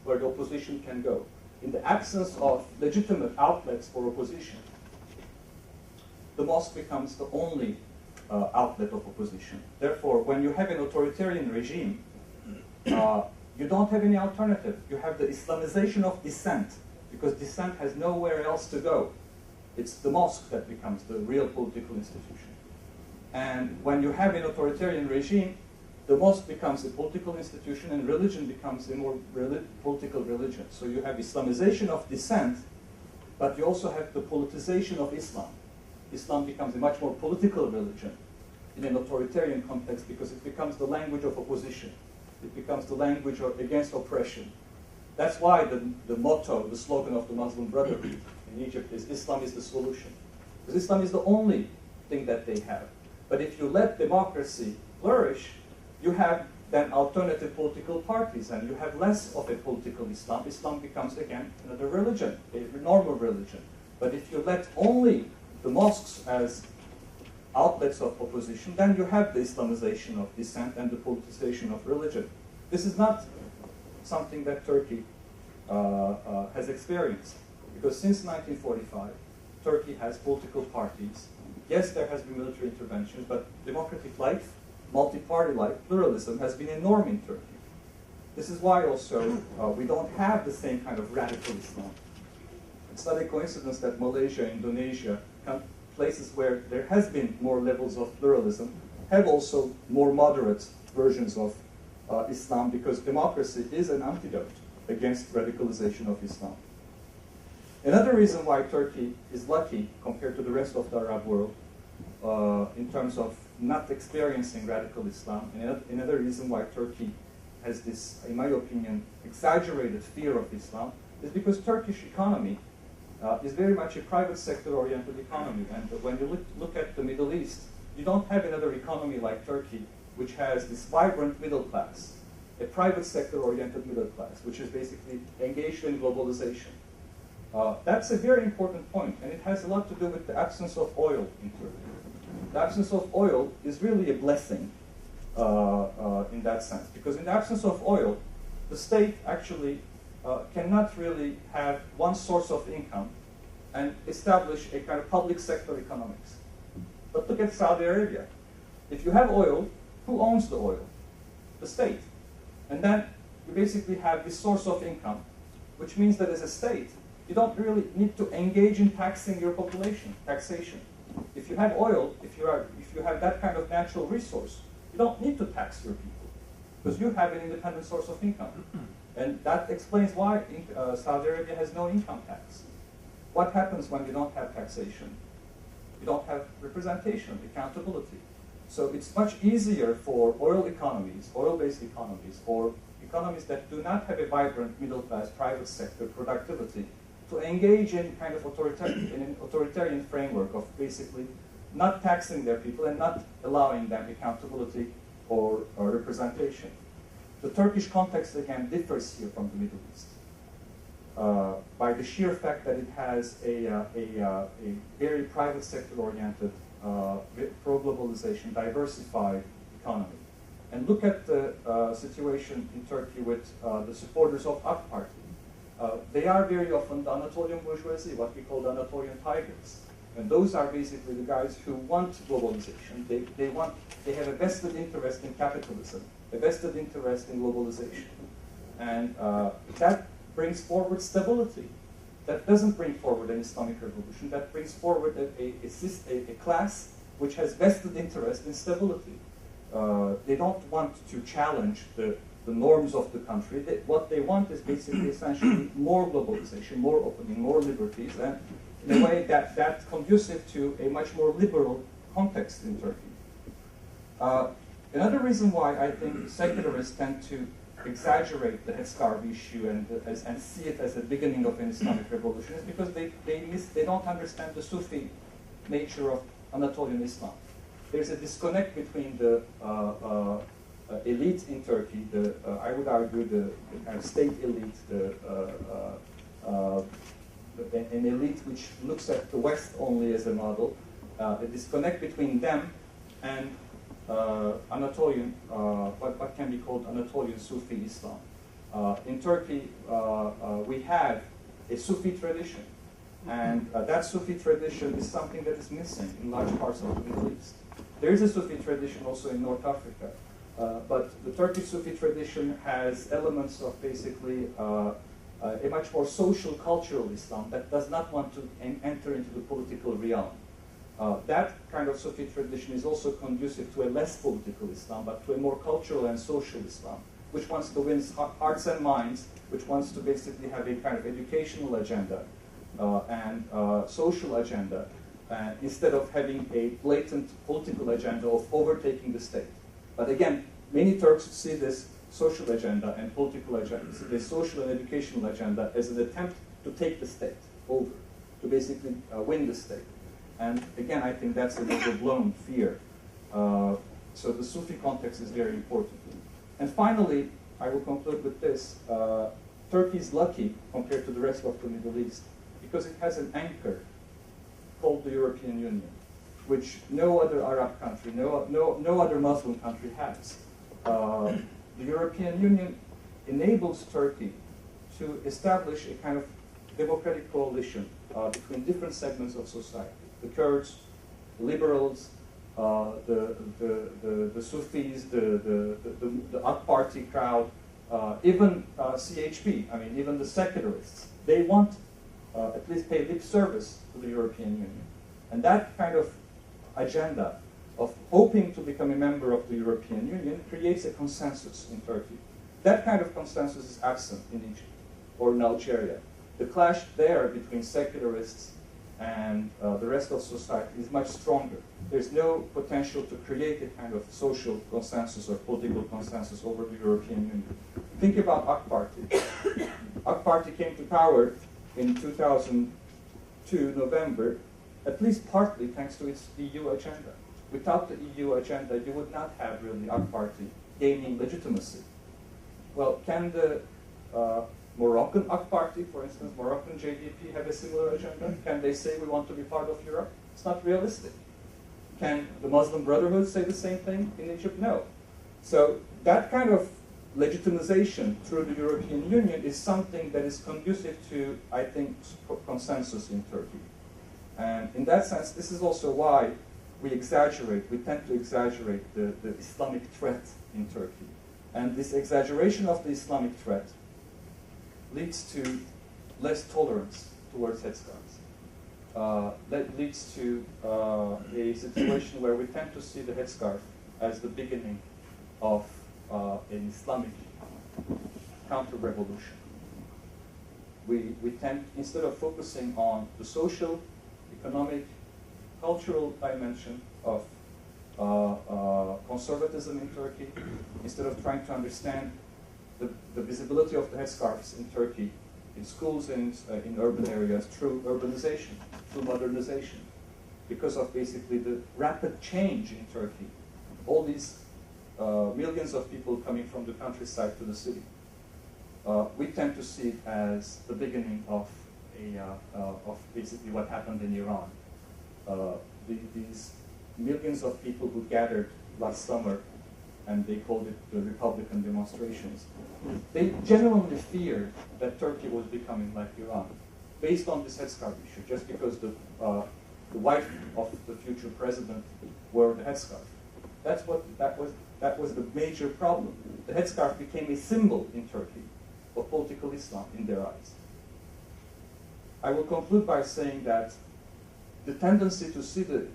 where the opposition can go. In the absence of legitimate outlets for opposition, the mosque becomes the only outlet of opposition. Therefore, when you have an authoritarian regime, you don't have any alternative. You have the Islamization of dissent, because dissent has nowhere else to go. It's the mosque that becomes the real political institution. And when you have an authoritarian regime, the mosque becomes a political institution and religion becomes a more political religion. So you have Islamization of dissent, but you also have the politicization of Islam. Islam becomes a much more political religion in an authoritarian context because it becomes the language of opposition. It becomes the language against oppression. That's why the motto, the slogan of the Muslim Brotherhood in Egypt is Islam is the solution. Because Islam is the only thing that they have. But if you let democracy flourish, you have then alternative political parties, and you have less of a political Islam. Islam becomes, again, another religion, a normal religion. But if you let only the mosques as outlets of opposition, then you have the Islamization of dissent and the politicization of religion. This is not something that Turkey has experienced, because since 1945, Turkey has political parties. Yes, there has been military interventions, but democratic life, multi-party life, pluralism has been a norm in Turkey. This is why also we don't have the same kind of radical Islam. It's not a coincidence that Malaysia, Indonesia, places where there has been more levels of pluralism, have also more moderate versions of Islam, because democracy is an antidote against radicalization of Islam. Another reason why Turkey is lucky compared to the rest of the Arab world in terms of not experiencing radical Islam, and another reason why Turkey has this, in my opinion, exaggerated fear of Islam, is because Turkish economy is very much a private sector-oriented economy. And when you look at the Middle East, you don't have another economy like Turkey, which has this vibrant middle class, a private sector-oriented middle class, which is basically engaged in globalization. That's a very important point, and it has a lot to do with the absence of oil in Turkey. The absence of oil is really a blessing in that sense, because in the absence of oil, the state actually cannot really have one source of income and establish a kind of public sector economics. But look at Saudi Arabia. If you have oil, who owns the oil? The state. And then you basically have this source of income, which means that as a state, you don't really need to engage in taxing your population, taxation. If you have oil, if you have that kind of natural resource, you don't need to tax your people, because you have an independent source of income. And that explains why Saudi Arabia has no income tax. What happens when you don't have taxation? You don't have representation, accountability. So it's much easier for oil economies, oil-based economies, or economies that do not have a vibrant middle-class private sector productivity, to engage in kind of authoritarian framework of basically not taxing their people and not allowing them accountability or representation. The Turkish context, again, differs here from the Middle East by the sheer fact that it has a very private sector-oriented, pro-globalization, diversified economy. And look at the situation in Turkey with the supporters of AK Party. They are very often the Anatolian bourgeoisie, what we call the Anatolian tigers. And those are basically the guys who want globalization. They have a vested interest in capitalism, a vested interest in globalization. And that brings forward stability. That doesn't bring forward an Islamic revolution. That brings forward a class which has vested interest in stability. They don't want to challenge the norms of the country. What they want is basically essentially more globalization, more opening, more liberties, and in a way that's conducive to a much more liberal context in Turkey. Another reason why I think secularists tend to exaggerate the headscarf issue and see it as the beginning of an Islamic revolution is because they don't understand the Sufi nature of Anatolian Islam. There's a disconnect between the elite in Turkey, I would argue the kind of state elite, an elite which looks at the West only as a model, a disconnect between them and Anatolian, what can be called Anatolian Sufi Islam. In Turkey, we have a Sufi tradition, and that Sufi tradition is something that is missing in large parts of the Middle East. There is a Sufi tradition also in North Africa, but the Turkish Sufi tradition has elements of basically a much more social, cultural Islam that does not want to enter into the political realm. That kind of Sufi tradition is also conducive to a less political Islam, but to a more cultural and social Islam, which wants to win hearts and minds, which wants to basically have a kind of educational agenda and social agenda, instead of having a blatant political agenda of overtaking the state. But again, many Turks see this social agenda and political agenda, the social and educational agenda, as an attempt to take the state over, to basically win the state. And again, I think that's an overblown fear. So the Sufi context is very important. And finally, I will conclude with this. Turkey is lucky compared to the rest of the Middle East because it has an anchor called the European Union, which no other Arab country, no other Muslim country has. The European Union enables Turkey to establish a kind of democratic coalition between different segments of society. The Kurds, the liberals, the Sufis, the AK Party crowd, even CHP, I mean, even the secularists, they want at least pay lip service to the European Union. And that kind of agenda of hoping to become a member of the European Union creates a consensus in Turkey. That kind of consensus is absent in Egypt or in Algeria. The clash there between secularists and the rest of society is much stronger. There's no potential to create a kind of social consensus or political consensus over the European Union. Think about AK Party. AK Party came to power in 2002, November, at least partly thanks to its EU agenda. Without the EU agenda, you would not have really AK Party gaining legitimacy. Well, can the Moroccan AK Party, for instance, Moroccan JDP, have a similar agenda? Can they say we want to be part of Europe? It's not realistic. Can the Muslim Brotherhood say the same thing in Egypt? No. So that kind of legitimization through the European Union is something that is conducive to, I think, consensus in Turkey. And in that sense, this is also why we tend to exaggerate the Islamic threat in Turkey. And this exaggeration of the Islamic threat leads to less tolerance towards headscarves. That leads to a situation where we tend to see the headscarf as the beginning of an Islamic counter-revolution. We tend, instead of focusing on the social, economic, cultural dimension of conservatism in Turkey, instead of trying to understand the visibility of the headscarves in Turkey, in schools and in urban areas, through urbanization, through modernization, because of basically the rapid change in Turkey. All these millions of people coming from the countryside to the city. We tend to see it as the beginning of basically what happened in Iran. These millions of people who gathered last summer, and they called it the Republican demonstrations. They genuinely feared that Turkey was becoming like Iran, based on this headscarf issue, just because the wife of the future president wore the headscarf. That was the major problem. The headscarf became a symbol in Turkey of political Islam in their eyes. I will conclude by saying that the tendency to see the